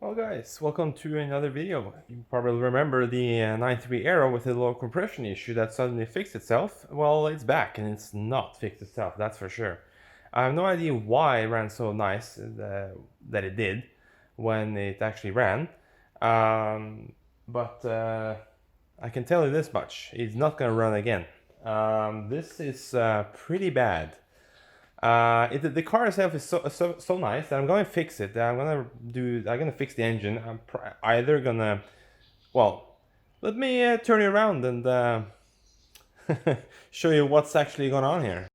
Well guys, welcome to another video. You probably remember the 93 Aero with the low compression issue that suddenly fixed itself. Well, it's back and it's not fixed itself, that's for sure. I have no idea why it ran so nice that it did when it actually ran. But I can tell you this much, it's not gonna run again. This is pretty bad. The car itself is so nice that I'm going to fix it. I'm gonna fix the engine. I'm either gonna, well, let me turn you around and show you what's actually going on here.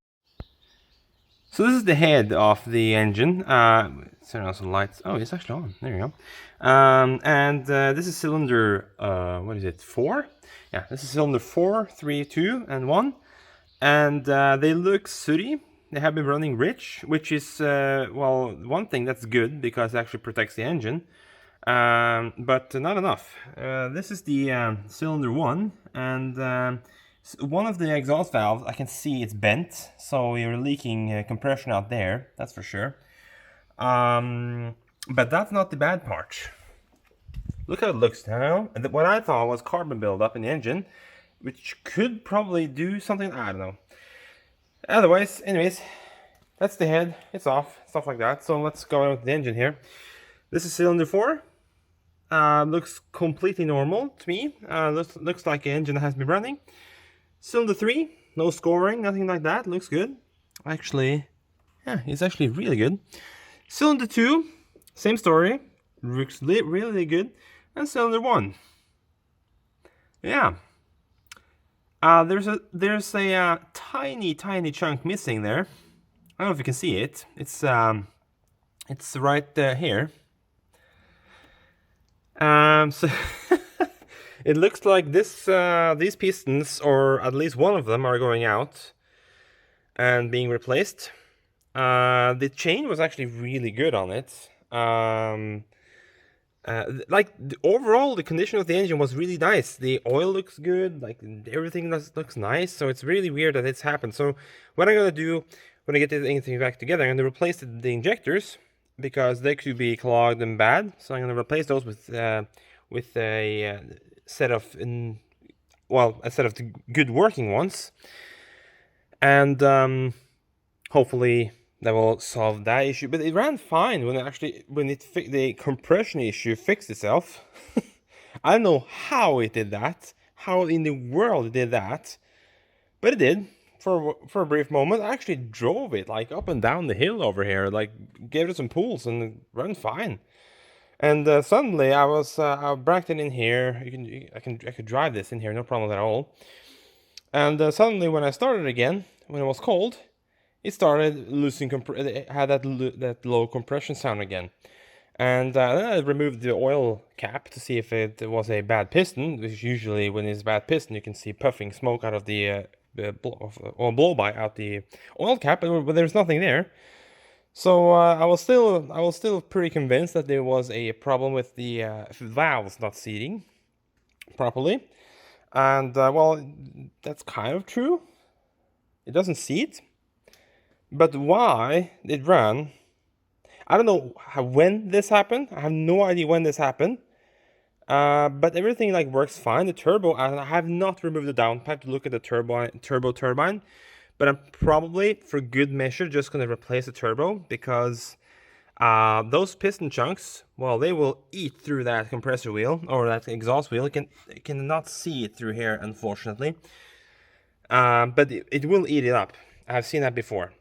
So this is the head of the engine. Turn on some lights. Oh, it's actually on. There you go. This is cylinder, what is it, 4? Yeah, this is cylinder 4, 3, 2, and 1. And they look sooty. They have been running rich, which is, well, one thing that's good because it actually protects the engine, but not enough. This is the cylinder 1, and one of the exhaust valves, I can see it's bent, so you're leaking compression out there, that's for sure. But that's not the bad part. Look how it looks now. And what I thought was carbon buildup in the engine, which could probably do something, I don't know. Otherwise, anyways, that's the head, it's off, stuff like that. So let's go on with the engine here. This is cylinder 4. Looks completely normal to me. Looks like an engine that has been running. Cylinder 3, no scoring, nothing like that, looks good. Actually, yeah, it's actually really good. Cylinder 2, same story, looks really good. And cylinder 1, yeah. There's a tiny chunk missing there. I don't know if you can see it. It's right here. So it looks like these pistons, or at least one of them, are going out and being replaced. The chain was actually really good on it. Overall, the condition of the engine was really nice. The oil looks good, like everything looks nice. So it's really weird that it's happened. So what I'm gonna do when I get everything back together, I'm gonna replace the injectors because they could be clogged and bad. So I'm gonna replace those with a set of the good working ones, and hopefully that will solve that issue. But it ran fine when the compression issue fixed itself. I don't know how it did that, how in the world it did that, but it did for a brief moment. I actually drove it like up and down the hill over here, like gave it some pulls, and it ran fine. And suddenly I bracked it in here. I could drive this in here, no problem at all. And suddenly when I started again, when it was cold, it started losing it had that low compression sound again. And then I removed the oil cap to see if it was a bad piston, which usually when it's a bad piston you can see puffing smoke out of the blow by out the oil cap, but there's nothing there. So I was still pretty convinced that there was a problem with the valves not seating properly. And well, that's kind of true. It doesn't seat. But why it ran, I don't know when this happened. I have no idea when this happened. But everything like works fine. The turbo, I have not removed the downpipe to look at the turbo turbine. But I'm probably, for good measure, just going to replace the turbo because those piston chunks, well, they will eat through that compressor wheel or that exhaust wheel. It cannot see it through here, unfortunately. But it will eat it up. I've seen that before.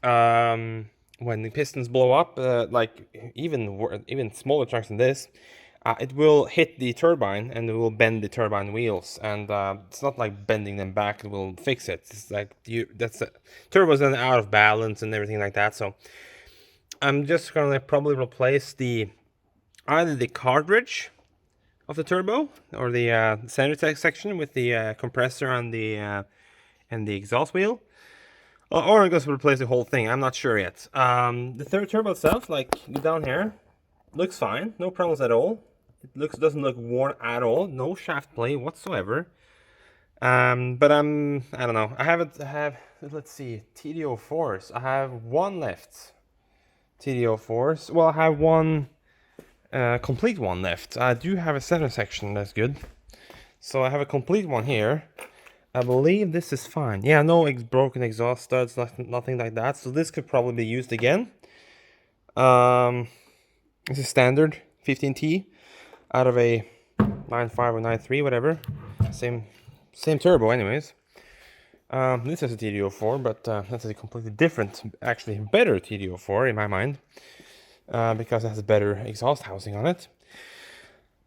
When the pistons blow up, like even smaller chunks than this, it will hit the turbine and it will bend the turbine wheels. And it's not like bending them back; it will fix it. It's like turbo's then out of balance and everything like that. So I'm just gonna probably replace either the cartridge of the turbo or the center section with the compressor and the exhaust wheel. Or I'm going to replace the whole thing. I'm not sure yet. The third turbo itself, like down here, looks fine. No problems at all. It doesn't look worn at all. No shaft play whatsoever. But I don't know. Let's see, TD04s. I have one left. TD04s. Well, I have one complete one left. I do have a center section, that's good. So I have a complete one here. I believe this is fine. Yeah, no broken exhaust studs, nothing like that. So this could probably be used again. This is standard 15T out of a 9.5 or 9.3, whatever. Same turbo, anyways. This is a TD04, but that's a completely different, actually better TD04 in my mind, because it has a better exhaust housing on it.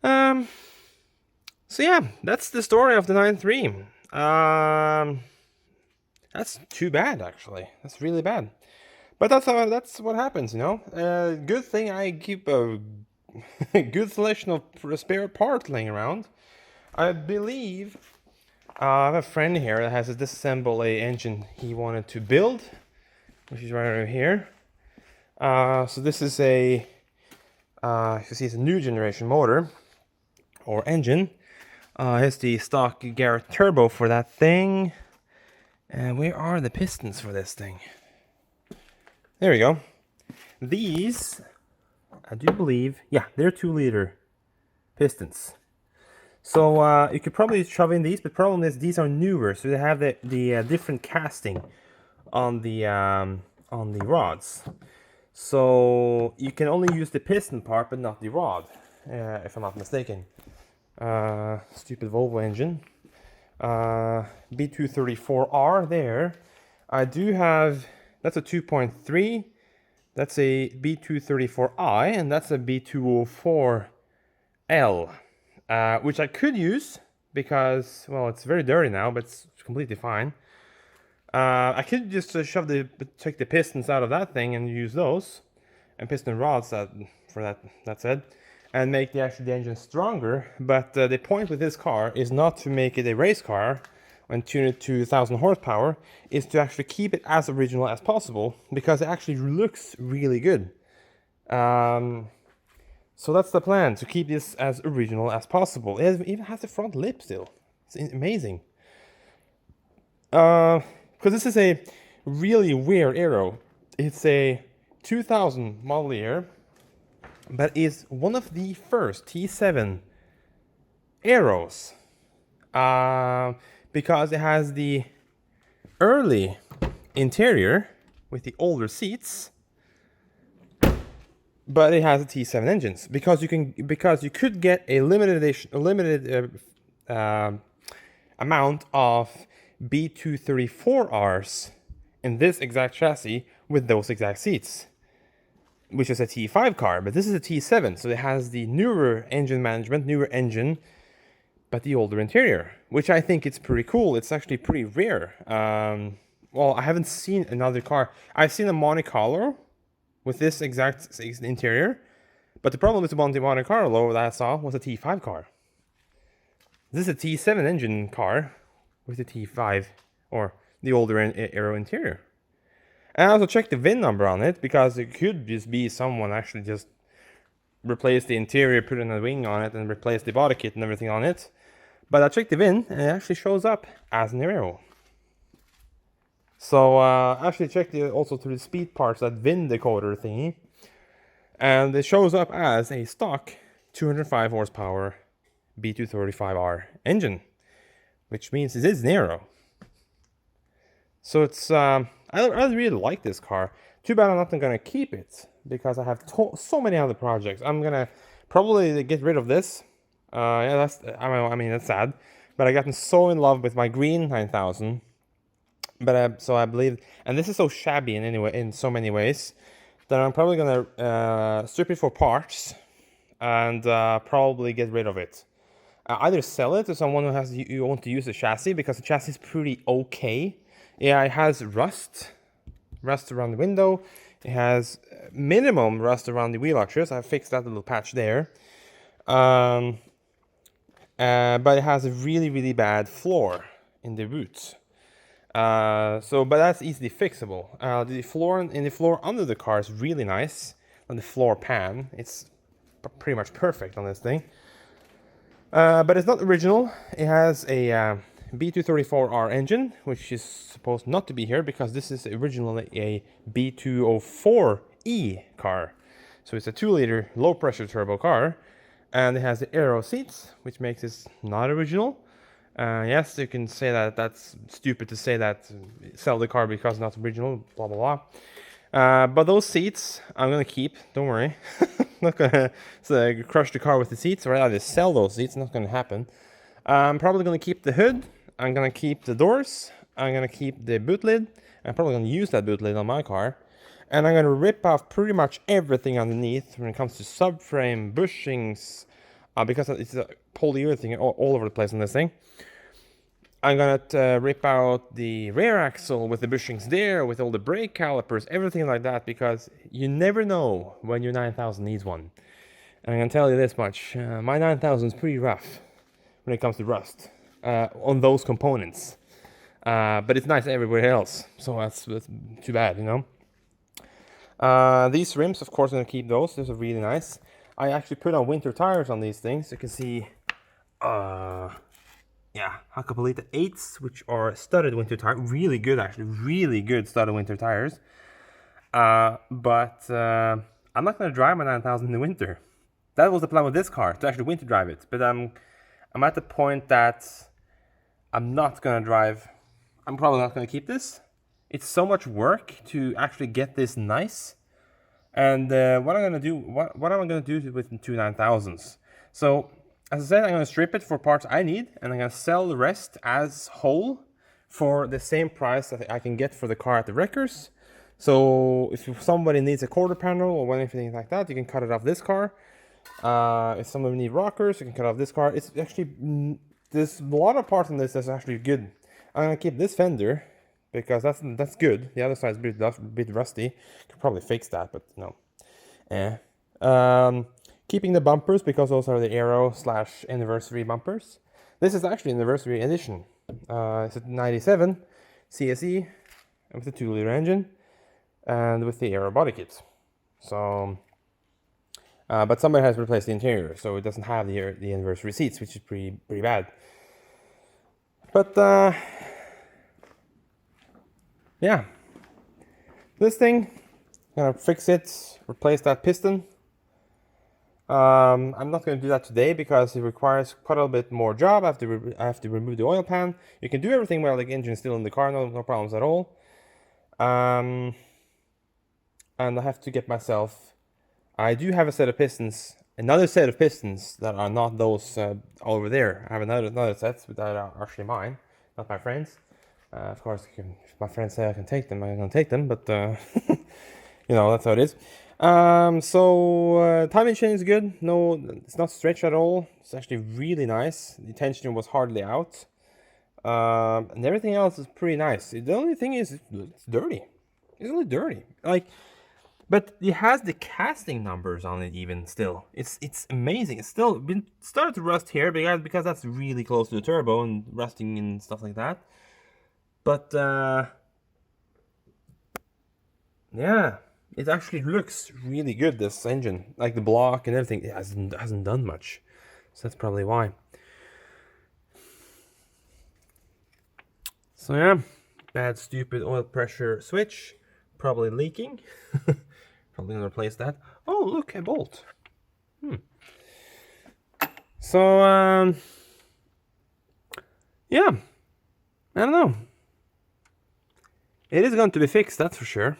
So yeah, that's the story of the 9.3. That's too bad, actually. That's really bad. But that's what happens, you know. Good thing I keep a good selection of spare parts laying around. I believe I have a friend here that has a disassemble a engine he wanted to build, which is right over here. So this is a, you see, it's a new generation motor or engine. Here's the stock Garrett turbo for that thing. And where are the pistons for this thing? There we go. These, I do believe, yeah, they're 2-liter pistons. So you could probably shove in these, but the problem is these are newer, so they have the different casting on the rods. So you can only use the piston part, but not the rod, if I'm not mistaken. Stupid Volvo engine. B234R there. I do have, that's a 2.3. That's a B234i, and that's a B204L. Which I could use because, well, it's very dirty now, but it's completely fine. I could just take the pistons out of that thing and use those, and piston rods that said, and make the engine stronger. But the point with this car is not to make it a race car and tune it to 1,000 horsepower, is to actually keep it as original as possible, because it actually looks really good. So that's the plan, to keep this as original as possible. It even has a front lip still. It's amazing. Because this is a really weird Aero. It's a 2000 model year, but is one of the first T7 Aeros. Because it has the early interior with the older seats, but it has a T7 engines, because you could get a limited amount of B234Rs in this exact chassis with those exact seats, which is a T5 car, but this is a T7, so it has the newer engine management, newer engine, but the older interior, which I think it's pretty cool. It's actually pretty rare. Well, I haven't seen another car. I've seen a Monte Carlo with this exact interior, but the problem with the Monte Carlo that I saw was a T5 car. This is a T7 engine car with a T5, or the older Aero interior. And I also checked the VIN number on it, because it could just be someone actually just replaced the interior, put in a wing on it, and replaced the body kit and everything on it. But I checked the VIN, and it actually shows up as an Aero. So I actually checked also through the speed parts, that VIN decoder thingy, and it shows up as a stock 205 horsepower B235R engine, which means it is an Aero. So it's I really like this car. Too bad I'm not gonna keep it, because I have so many other projects. I'm gonna probably get rid of this. Yeah, that's sad, but I gotten so in love with my green 9000. But so I believe, and this is so shabby in so many ways, that I'm probably gonna strip it for parts and probably get rid of it. Either sell it to someone who want to use the chassis, because the chassis is pretty okay. Yeah, it has rust around the window. It has minimum rust around the wheel arches. I fixed that little patch there. But it has a really bad floor in the roots. But that's easily fixable. The floor under the car is really nice. On the floor pan, it's pretty much perfect on this thing. But it's not original. It has a B234R engine, which is supposed not to be here, because this is originally a B204E car. So it's a 2-liter low pressure turbo car, and it has the Aero seats, which makes this not original. Yes, you can say that that's stupid to say that, sell the car because it's not original, blah blah blah. But those seats I'm gonna keep, don't worry. Not gonna crush the car with the seats, or rather sell those seats, not gonna happen. I'm probably gonna keep the hood, I'm gonna keep the doors, I'm gonna keep the boot lid, I'm probably gonna use that boot lid on my car. And I'm gonna rip off pretty much everything underneath when it comes to subframe, bushings, because it's a polyurethane all over the place on this thing. I'm gonna rip out the rear axle with the bushings there, with all the brake calipers, everything like that, because you never know when your 9000 needs one. And I'm gonna tell you this much, my 9000 is pretty rough when it comes to rust on those components. But it's nice everywhere else, so that's too bad, you know. These rims, of course, I'm gonna keep those. Those are really nice. I actually put on winter tires on these things. You can see, yeah, Hakkapeliitta 8s, which are studded winter tires. Really good, actually, really good studded winter tires. But I'm not gonna drive my 9000 in the winter. That was the plan with this car, to actually winter drive it. But I'm at the point that I'm not gonna drive. I'm probably not gonna keep this. It's so much work to actually get this nice. And what am I gonna do with the two 9000s? So, as I said, I'm gonna strip it for parts I need, and I'm gonna sell the rest as whole for the same price that I can get for the car at the wreckers. So, if somebody needs a quarter panel or anything like that, you can cut it off this car. If somebody needs rockers, you can cut off this car. It's actually, there's a lot of parts in this that's actually good. I'm gonna keep this fender, because that's good. The other side is a bit rusty. Could probably fix that, but no. Keeping the bumpers, because those are the Aero / anniversary bumpers. This is actually anniversary edition. It's a 97 CSE with a 2-liter engine and with the Aero body kit. So, but somebody has replaced the interior, so it doesn't have the anniversary seats, which is pretty bad. But yeah, this thing, I'm gonna fix it, replace that piston. I'm not gonna do that today because it requires quite a little bit more job. I have to remove the oil pan. You can do everything while the engine's still in the car, no problems at all. And I have to get myself. I do have a set of pistons, another set of pistons that are not those over there. I have another set, but that are actually mine, not my friends. Of course, if my friends say I can take them, I'm gonna take them, but you know, that's how it is. So timing chain is good. No, it's not stretched at all. It's actually really nice. The tensioner was hardly out, and everything else is pretty nice. The only thing is, it's dirty. It's really dirty. Like, but it has the casting numbers on it even still. It's amazing. It's still been started to rust here because that's really close to the turbo and rusting and stuff like that. But yeah, it actually looks really good, this engine. Like the block and everything, it hasn't done much. So that's probably why. So yeah, bad stupid oil pressure switch, probably leaking. Probably gonna replace that. Oh look, a bolt. So yeah, I don't know. It is going to be fixed, that's for sure.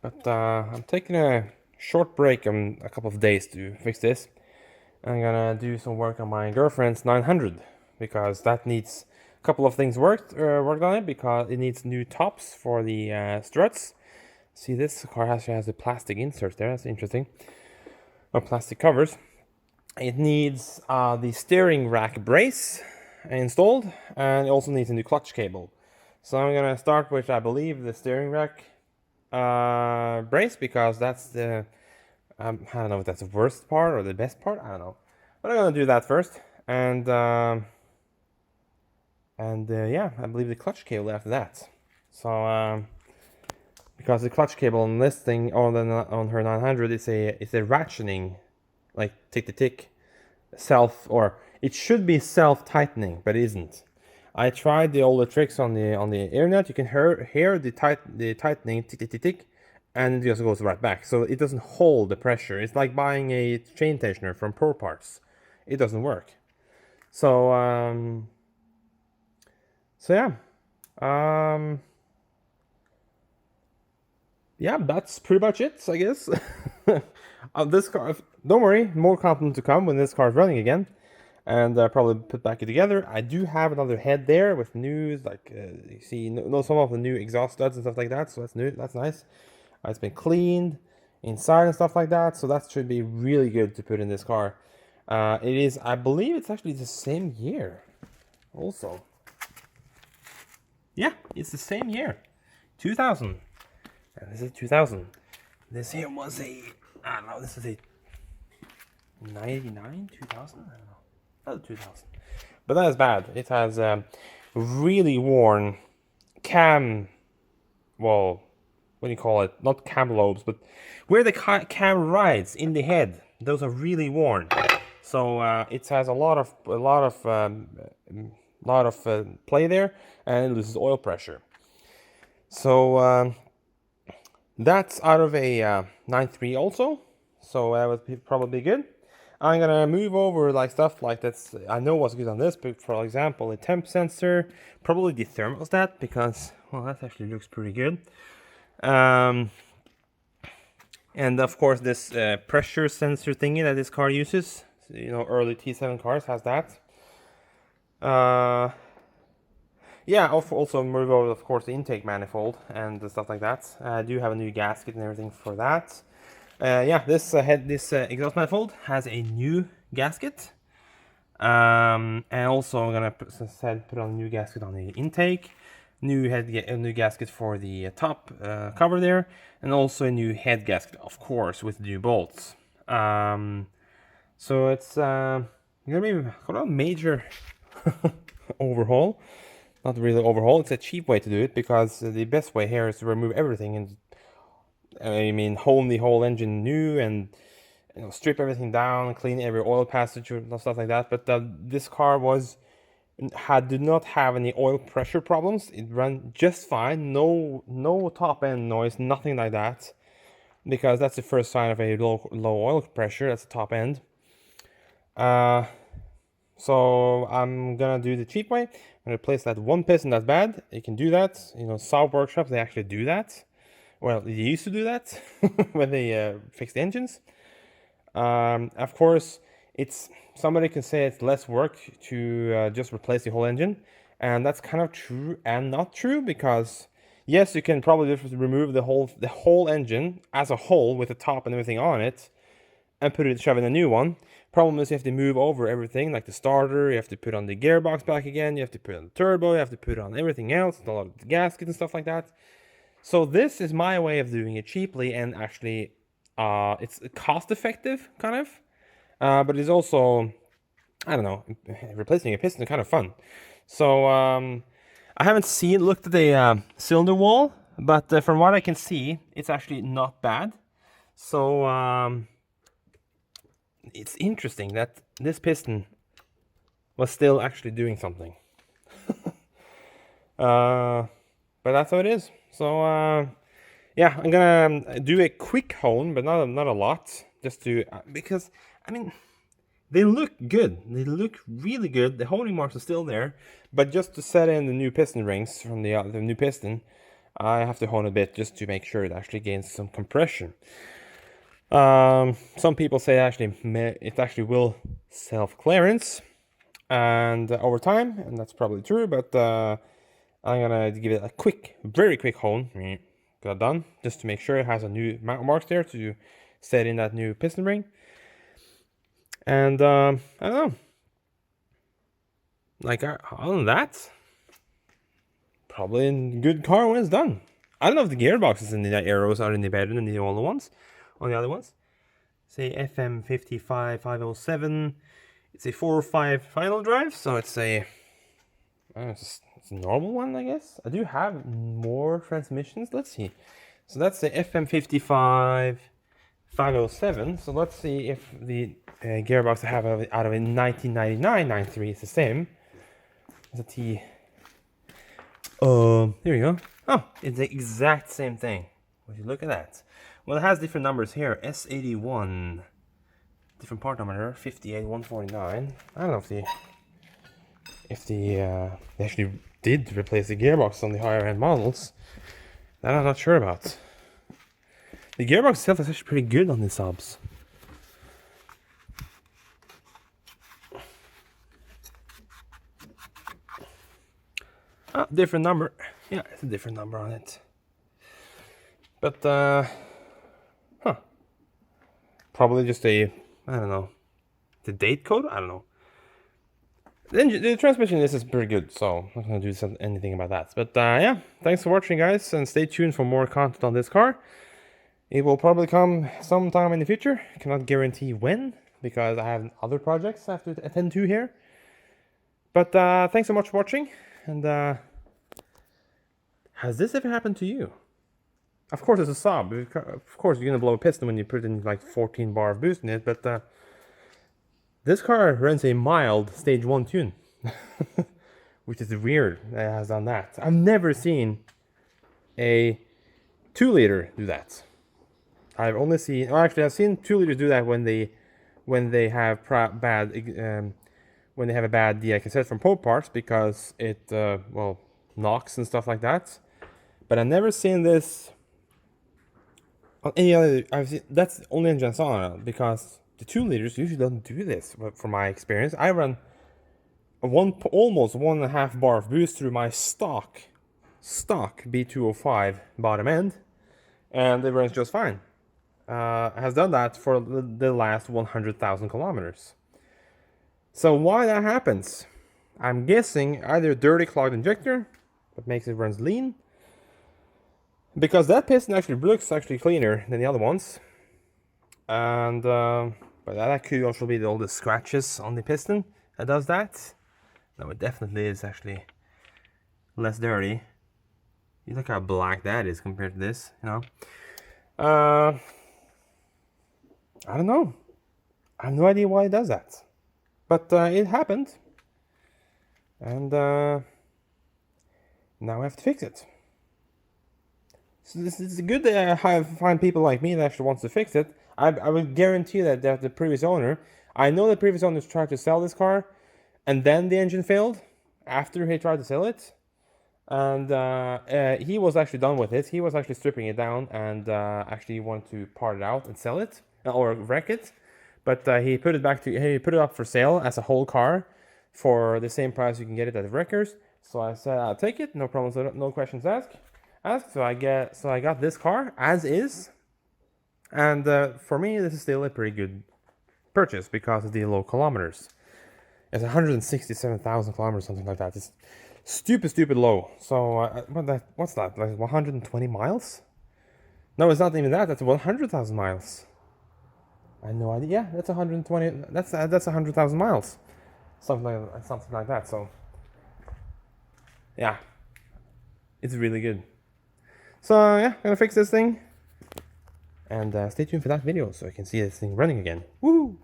But I'm taking a short break in a couple of days to fix this. I'm gonna do some work on my girlfriend's 900 because that needs a couple of things worked on it, because it needs new tops for the struts. See, this car actually has the plastic inserts there. That's interesting. Or plastic covers. It needs the steering rack brace installed, and it also needs a new clutch cable. So I'm gonna start with, I believe, the steering rack brace, because that's the I don't know if that's the worst part or the best part. I don't know, but I'm gonna do that first, and yeah, I believe the clutch cable after that. So because the clutch cable on this thing, on her 900, it's a ratcheting, like tick or it should be self tightening, but it isn't. I tried the older tricks on the internet. You can hear the tightening tick, and it just goes right back. So it doesn't hold the pressure. It's like buying a chain tensioner from Pro Parts. It doesn't work. So yeah. Yeah, that's pretty much it, I guess. This car, don't worry, more content to come when this car is running again, and probably put back together. I do have another head there with new, like you see, some of the new exhaust studs and stuff like that. So that's new. That's nice. It's been cleaned inside and stuff like that. So that should be really good to put in this car. It is, I believe, it's actually the same year, also. Yeah, it's the same year, 2000. And this is 2000. This here was I don't know, this is a 99, 2000? I don't know. Not 2000. But that is bad. It has really worn cam, well, what do you call it? Not cam lobes, but where the cam rides in the head. Those are really worn. So it has a lot of play there, and it loses oil pressure. So that's out of a 9.3 also, so that would probably be good. I'm gonna move over like stuff like that's, I know what's good on this, but for example, a temp sensor, probably the thermostat, because, well, that actually looks pretty good. And of course this pressure sensor thingy that this car uses, you know, early T7 cars has that. Yeah, also move over, of course, the intake manifold and stuff like that. I do have a new gasket and everything for that. Yeah, this exhaust manifold has a new gasket. And also I'm gonna put on a new gasket on the intake, new gasket for the top cover there, and also a new head gasket, of course, with new bolts. So it's gonna be a major overhaul. Not really overhaul, it's a cheap way to do it, because the best way here is to remove everything and, I mean, hone the whole engine new and, you know, strip everything down, clean every oil passage and stuff like that. But this car did not have any oil pressure problems. It ran just fine, no top end noise, nothing like that, because that's the first sign of a low oil pressure. That's the top end. So I'm gonna do the cheap way. I'm gonna replace that one piston that's bad. You can do that. You know, Saab workshops, they actually do that. Well, they used to do that when they fixed the engines. Of course, somebody can say it's less work to just replace the whole engine, and that's kind of true and not true, because yes, you can probably just remove the whole engine as a whole with the top and everything on it, and shove in a new one. Problem is you have to move over everything, like the starter, you have to put on the gearbox back again, you have to put on the turbo, you have to put on everything else, a lot of the gaskets and stuff like that. So this is my way of doing it cheaply, and actually it's cost effective, kind of. But it's also, I don't know, replacing a piston is kind of fun. So I haven't looked at the cylinder wall, but from what I can see, it's actually not bad. So it's interesting that this piston was still actually doing something. But that's how it is. So yeah, I'm gonna do a quick hone, but not a lot, just to because I mean, they look good. They look really good. The honing marks are still there, but just to set in the new piston rings from the new piston, I have to hone a bit just to make sure it actually gains some compression. Some people say it actually will self-clearance and over time, and that's probably true, but I'm gonna give it a very quick hone. Got done, just to make sure it has a new marks there to set in that new piston ring. And I don't know, like other than that, probably a good car when it's done. I don't know if the gearboxes in the Aeros are any better than the other ones. On the other ones, say FM55 507. It's a 4.5 final drive, so it's a normal one, I guess. I do have more transmissions. Let's see. So that's the FM55 507. So let's see if the gearbox I have out of a 1999 9.3 is the same as a T. Here we go. Oh, it's the exact same thing Would you look at that? Well, it has different numbers here. S81. Different part number here. 58149. I don't know if they actually did replace the gearbox on the higher end models. That I'm not sure about. The gearbox itself is actually pretty good on these subs. Ah, different number. Yeah, it's a different number on it. But, probably just I don't know, the date code? I don't know. The transmission is pretty good, so I'm not going to do anything about that. But, yeah, thanks for watching, guys, and stay tuned for more content on this car. It will probably come sometime in the future. I cannot guarantee when, because I have other projects I have to attend to here. But, thanks so much for watching, and, has this ever happened to you? Of course, it's a sub. Of course, you're gonna blow a piston when you put in like 14 bar of boost in it. But this car runs a mild stage 1 tune, which is weird that it has done that. I've never seen a 2-liter do that. I've only seen, well, actually, I've seen 2-liters do that when they have when they have a bad DI cassette from Pope parts, because it well, knocks and stuff like that. But I've never seen this on any other. I've seen, that's the only engine I saw on it, because the 2-liters usually don't do this. But from my experience, I run almost 1.5 bar of boost through my stock B205 bottom end, and it runs just fine. Has done that for the last 100,000 kilometers. So why that happens? I'm guessing either a dirty clogged injector that makes it runs lean, because that piston actually looks cleaner than the other ones, and but that could also be all the scratches on the piston that does that. No, it definitely is actually less dirty. You look how black that is compared to this, you know. I don't know. I have no idea why it does that, but it happened, and now I have to fix it. So this is good that I find people like me that actually wants to fix it. I would guarantee that the previous owner, I know the previous owners tried to sell this car, and then the engine failed after he tried to sell it, and he was actually done with it. He was actually stripping it down and actually wanted to part it out and sell it or wreck it, but he put it up for sale as a whole car for the same price you can get it at the wreckers. So I said, I'll take it, no problems, no questions asked. So I got this car as is, and for me this is still a pretty good purchase because of the low kilometers. It's 167,000 kilometers, something like that. It's stupid low. So what's that? Like 120 miles? No, it's not even that. That's 100,000 miles. I had no idea. Yeah, that's 120. That's 100,000 miles, something like that. So yeah, it's really good. So yeah, gonna fix this thing, and stay tuned for that video so you can see this thing running again. Woo!